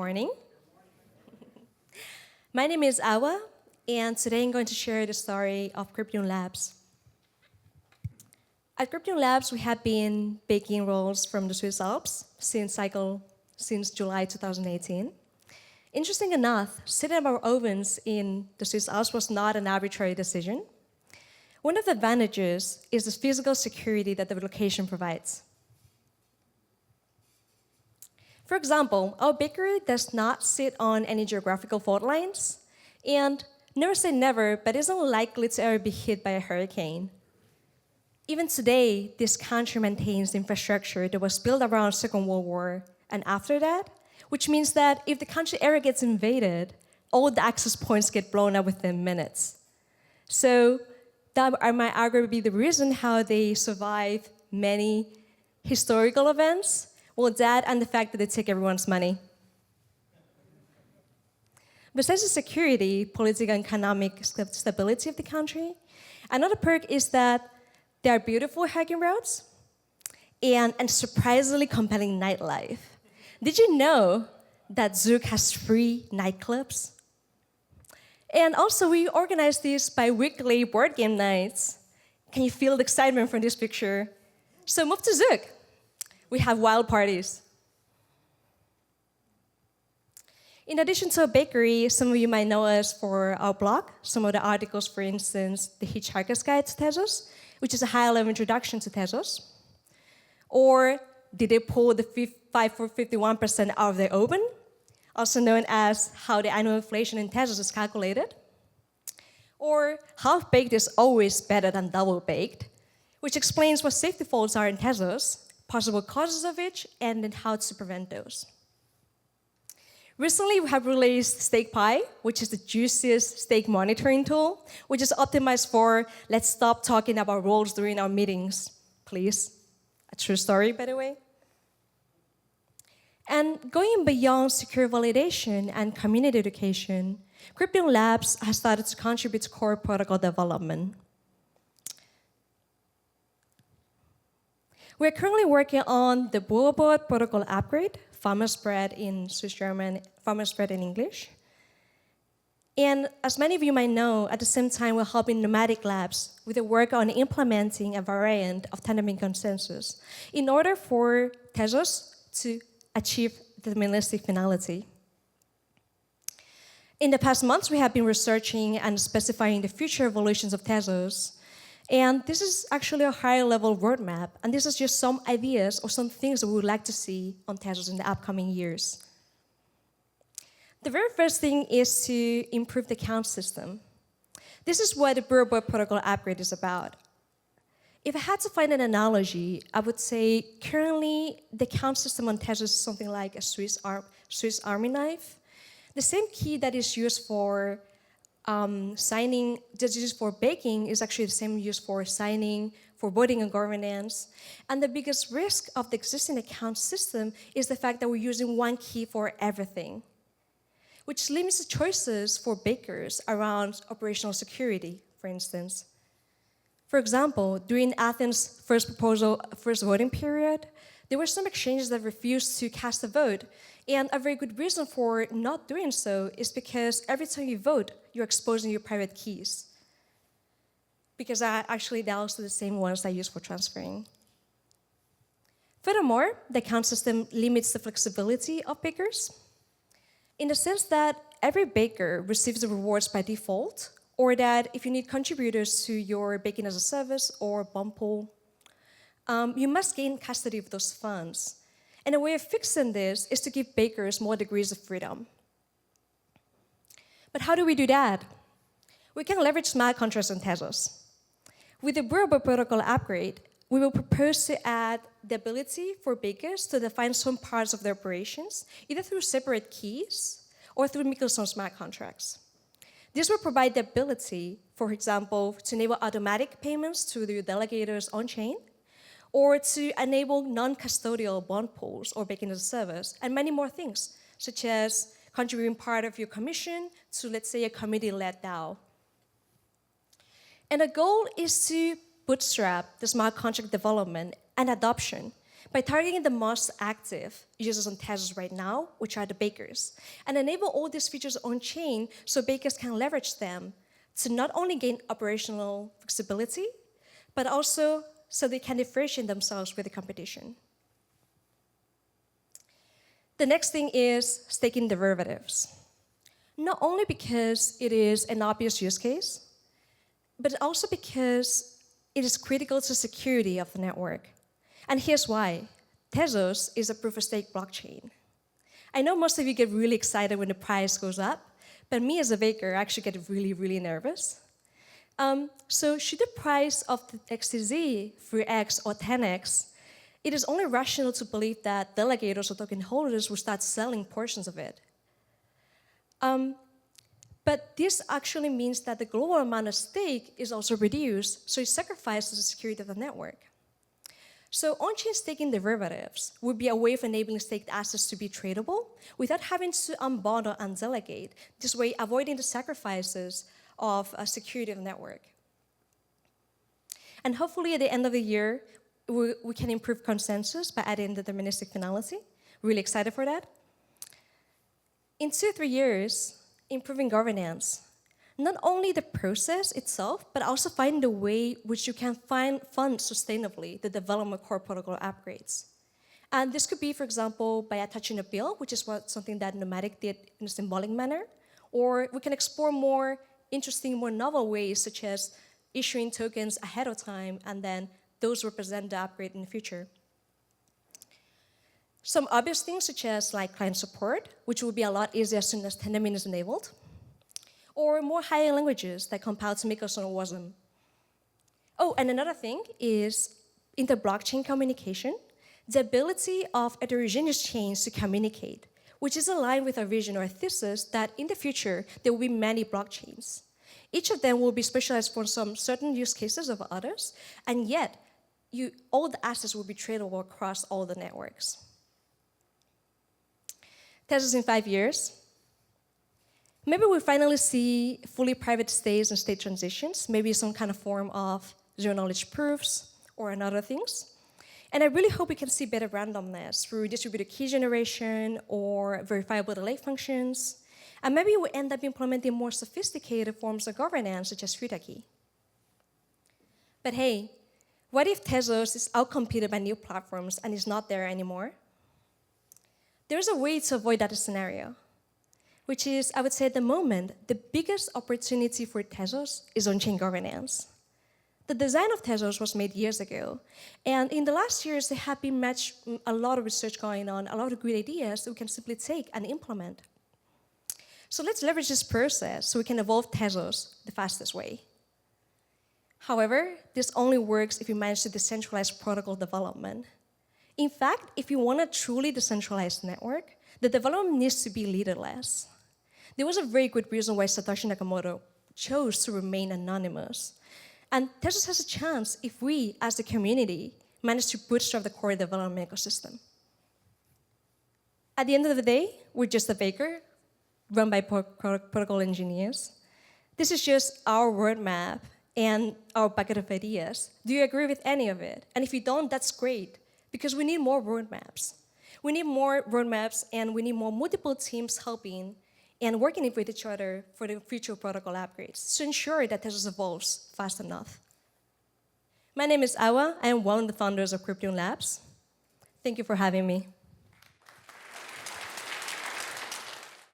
morning. My name is Awa, and today I'm going to share the story of Cryptium Labs. At Cryptium Labs, we have been baking rolls from the Swiss Alps since July 2018. Interesting enough, setting up our ovens in the Swiss Alps was not an arbitrary decision. One of the advantages is the physical security that the location provides. For example, our bakery does not sit on any geographical fault lines, and never say never, but isn't likely to ever be hit by a hurricane. Even today, this country maintains the infrastructure that was built around the Second World War and after that, which means that if the country ever gets invaded, all the access points get blown up within minutes. So that might arguably be the reason how they survive many historical events. Well, that and the fact that they take everyone's money. Besides the security, political, and economic stability of the country, another perk is that there are beautiful hiking routes and surprisingly compelling nightlife. Did you know that Zug has 3 nightclubs? And also, we organize these bi-weekly board game nights. Can you feel the excitement from this picture? So move to Zug. We have wild parties. In addition to a bakery, some of you might know us for our blog. Some of the articles, for instance, the Hitchhiker's Guide to Tezos, which is a high-level introduction to Tezos. Or did they pull the 5 for 51% out of their oven? Also known as how the annual inflation in Tezos is calculated. Or half-baked is always better than double-baked, which explains what safety faults are in Tezos, possible causes of which, and then how to prevent those. Recently, we have released Steak Pie, which is the juiciest steak monitoring tool, which is optimized for let's stop talking about rolls during our meetings, please. A true story, by the way. And going beyond secure validation and community education, Cryptium Labs has started to contribute to core protocol development. We're currently working on the Burebrot Protocol Upgrade, farmer's bread in Swiss German, farmer's bread in English. And as many of you might know, at the same time, we're helping Nomadic Labs with the work on implementing a variant of tandem consensus in order for Tezos to achieve deterministic finality. In the past months, we have been researching and specifying the future evolutions of Tezos. And this is actually a higher-level roadmap, and this is just some ideas or some things that we would like to see on Tezos in the upcoming years. The very first thing is to improve the count system. This is what the Burebrot Protocol Upgrade is about. If I had to find an analogy, I would say currently the count system on Tezos is something like a Swiss Army knife. The same key that is used for signing, that's used for baking, is actually the same used for signing, for voting and governance. And the biggest risk of the existing account system is the fact that we're using one key for everything, which limits the choices for bakers around operational security, for instance. For example, during Athens' first voting period, there were some exchanges that refused to cast a vote. And a very good reason for not doing so is because every time you vote, you're exposing your private keys. Because actually, they're also the same ones that I use for transferring. Furthermore, the account system limits the flexibility of bakers in the sense that every baker receives the rewards by default, or that if you need contributors to your baking as a service or bump pool, you must gain custody of those funds. And a way of fixing this is to give bakers more degrees of freedom. But how do we do that? We can leverage smart contracts on Tezos. With the Burebrot Protocol Upgrade, we will propose to add the ability for bakers to define some parts of their operations, either through separate keys or through Microsoft smart contracts. This will provide the ability, for example, to enable automatic payments to the delegators on-chain, or to enable non-custodial bond pools or baking as a service, and many more things, such as contributing part of your commission to, let's say, a committee-led DAO. And the goal is to bootstrap the smart contract development and adoption by targeting the most active users on Tezos right now, which are the bakers, and enable all these features on-chain so bakers can leverage them to not only gain operational flexibility, but also so they can differentiate themselves with the competition. The next thing is staking derivatives. Not only because it is an obvious use case, but also because it is critical to security of the network. And here's why. Tezos is a proof-of-stake blockchain. I know most of you get really excited when the price goes up, but me as a baker actually get really, really nervous. So should the price of the XTZ 3x or 10x, it is only rational to believe that delegators or token holders will start selling portions of it. But this actually means that the global amount of stake is also reduced, so it sacrifices the security of the network. So on-chain staking derivatives would be a way of enabling staked assets to be tradable without having to unbundle and delegate, this way avoiding the sacrifices of security of the network. And hopefully at the end of the year, we can improve consensus by adding deterministic finality. Really excited for that. In 2 or 3 years, improving governance, not only the process itself, but also find the way which you can fund sustainably the development core protocol upgrades. And this could be, for example, by attaching a bill, which is something that Nomadic did in a symbolic manner, or we can explore more interesting, more novel ways, such as issuing tokens ahead of time, and then those represent the upgrade in the future. Some obvious things, such as like client support, which will be a lot easier as soon as Tendermint is enabled, or more higher languages that compile to make us know WASM. Oh, and another thing is inter-blockchain communication, the ability of heterogeneous chains to communicate, which is aligned with our vision or thesis that in the future, there will be many blockchains. Each of them will be specialized for some certain use cases of others, and yet all the assets will be tradable across all the networks. Tezos in 5 years. Maybe we'll finally see fully private states and state transitions, maybe some kind of form of zero-knowledge proofs or other things. And I really hope we can see better randomness through distributed key generation or verifiable delay functions. And maybe we'll end up implementing more sophisticated forms of governance, such as futa key. But hey, what if Tezos is outcompeted by new platforms and is not there anymore? There's a way to avoid that scenario, which is, I would say at the moment, the biggest opportunity for Tezos is on-chain governance. The design of Tezos was made years ago, and in the last years, there have been a lot of research going on, a lot of good ideas that we can simply take and implement. So let's leverage this process so we can evolve Tezos the fastest way. However, this only works if you manage to decentralize protocol development. In fact, if you want a truly decentralized network, the development needs to be leaderless. There was a very good reason why Satoshi Nakamoto chose to remain anonymous. And Tezos has a chance if we, as the community, manage to bootstrap the core development ecosystem. At the end of the day, we're just a baker run by protocol engineers. This is just our roadmap and our bucket of ideas. Do you agree with any of it? And if you don't, that's great, because we need more roadmaps. We need more roadmaps, and we need more multiple teams helping and working with each other for the future protocol upgrades to ensure that Tezos evolves fast enough. My name is Awa. I am one of the founders of Cryptium Labs. Thank you for having me.